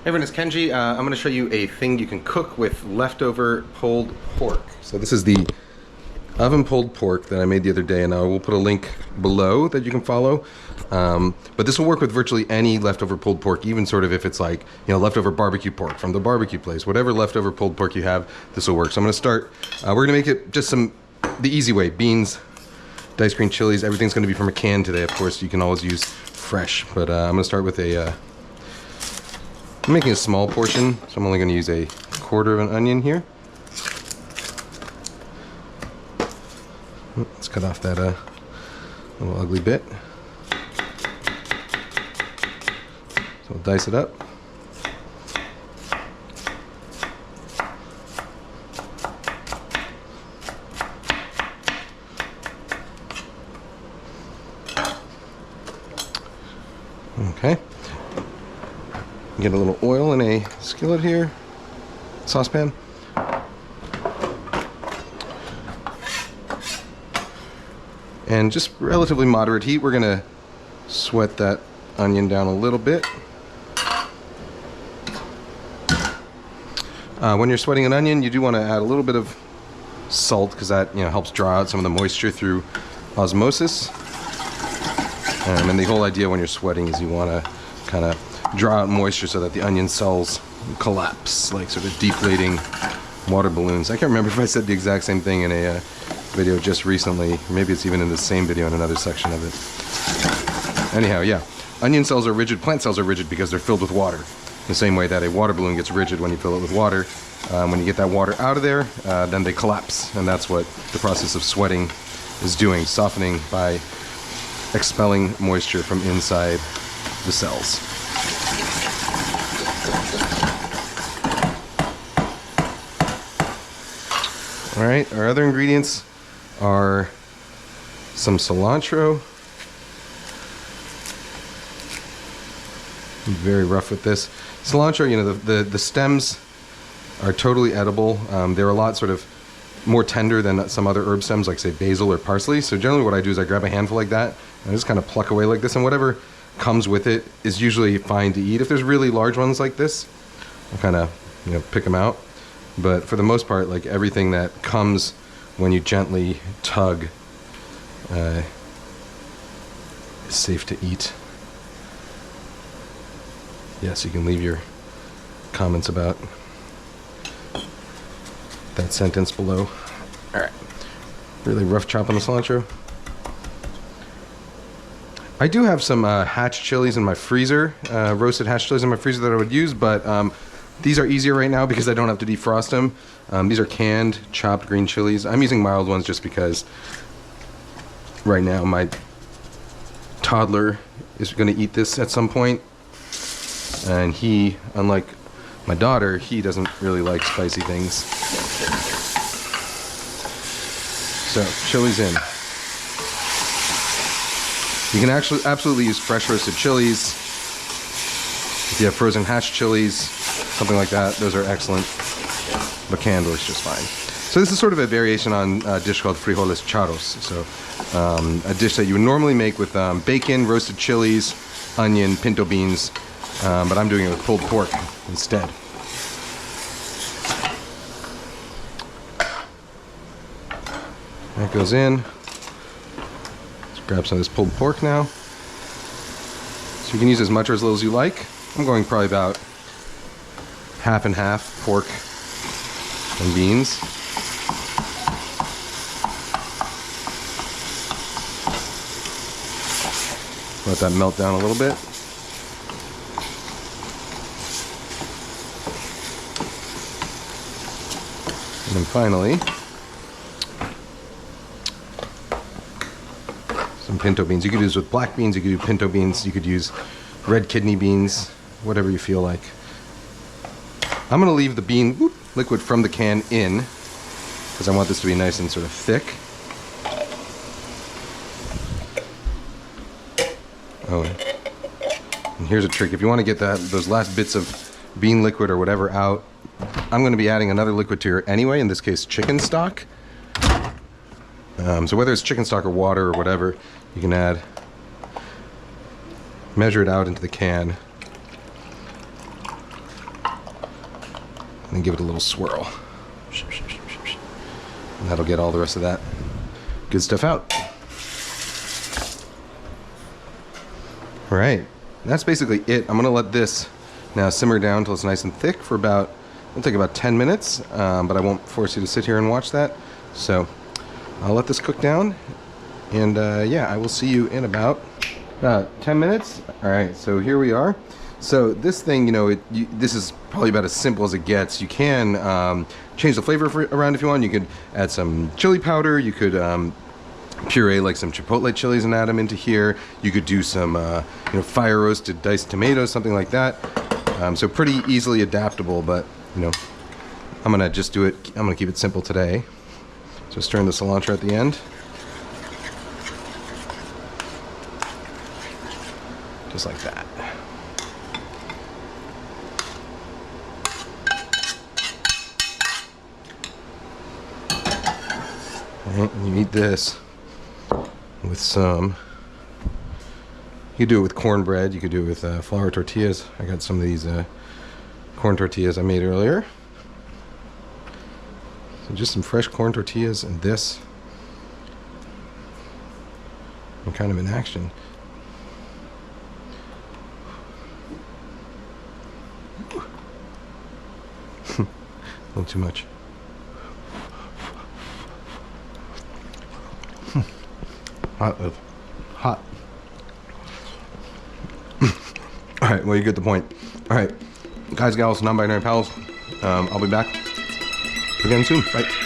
Hey everyone, it's Kenji. I'm going to show you a thing you can cook with leftover pulled pork. So this is the oven pulled pork that I made the other day, and I will put a link below that you can follow. But this will work with virtually any leftover pulled pork, even sort of if it's like, you know, leftover barbecue pork from the barbecue place. Whatever leftover pulled pork you have, this will work. So I'm going to start, we're going to make it just the easy way. Beans, diced green chilies, everything's going to be from a can today. Of course, you can always use fresh, but I'm going to start with I'm making a small portion, so I'm only going to use a quarter of an onion here. Let's cut off that little ugly bit. So we'll dice it up. Okay. Get a little oil in a skillet here, saucepan. And just relatively moderate heat, we're gonna sweat that onion down a little bit. When you're sweating an onion, you do want to add a little bit of salt, because that, you know, helps draw out some of the moisture through osmosis. And the whole idea when you're sweating is you want to kind of draw out moisture so that the onion cells collapse, like sort of deflating water balloons. I can't remember if I said the exact same thing in a video just recently. Maybe it's even in the same video in another section of it. Anyhow, yeah. Onion cells are rigid, plant cells are rigid because they're filled with water. The same way that a water balloon gets rigid when you fill it with water. When you get that water out of there, then they collapse. And that's what the process of sweating is doing, softening by expelling moisture from inside the cells. All right, our other ingredients are some cilantro. I'm very rough with this. Cilantro, you know, the stems are totally edible. They're a lot sort of more tender than some other herb stems, like say basil or parsley. So generally what I do is I grab a handful like that and I just kind of pluck away like this, and whatever comes with it is usually fine to eat. If there's really large ones like this, I'll kind of, you know, pick them out. But for the most part, like everything that comes when you gently tug is safe to eat. Yes, you can leave your comments about that sentence below. All right, really rough chop on the cilantro. I do have some hatch chilies in my freezer, roasted hatch chilies in my freezer that I would use, but these are easier right now because I don't have to defrost them. These are canned, chopped green chilies. I'm using mild ones just because right now my toddler is going to eat this at some point. And he, unlike my daughter, he doesn't really like spicy things. So, chilies in. You can actually absolutely use fresh roasted chilies. If you have frozen hatch chilies, something like that, those are excellent. But canned works just fine. So this is sort of a variation on a dish called frijoles charros. So a dish that you would normally make with bacon, roasted chilies, onion, pinto beans, but I'm doing it with pulled pork instead. That goes in. Let's grab some of this pulled pork now. So you can use as much or as little as you like. I'm going probably about half and half pork and beans. Let that melt down a little bit. And then finally, some pinto beans. You could use with black beans, you could do pinto beans, you could use red kidney beans, whatever you feel like. I'm going to leave the bean liquid from the can in because I want this to be nice and sort of thick. Oh, and here's a trick. If you want to get those last bits of bean liquid or whatever out, I'm going to be adding another liquid to it anyway, in this case chicken stock. So whether it's chicken stock or water or whatever, you can measure it out into the can. then give it a little swirl. And that'll get all the rest of that good stuff out. All right, that's basically it. I'm gonna let this now simmer down until it's nice and thick for about, it'll take about 10 minutes, but I won't force you to sit here and watch that. So I'll let this cook down, and yeah, I will see you in about 10 minutes. All right, so here we are. So this thing, you know, this is probably about as simple as it gets. You can change the flavor around if you want. You could add some chili powder. You could puree like some chipotle chilies and add them into here. You could do some you know, fire roasted diced tomatoes, something like that. So pretty easily adaptable, but you know, I'm gonna just do it. I'm gonna keep it simple today. Just stir in the cilantro at the end. Just like that. And you eat this with some, you could do it with cornbread, you could do it with flour tortillas. I got some of these corn tortillas I made earlier. So just some fresh corn tortillas and this. I'm kind of in action. A little too much. Hot. All right, well, you get the point. All right, guys, gals, non-binary pals, I'll be back again soon. Bye.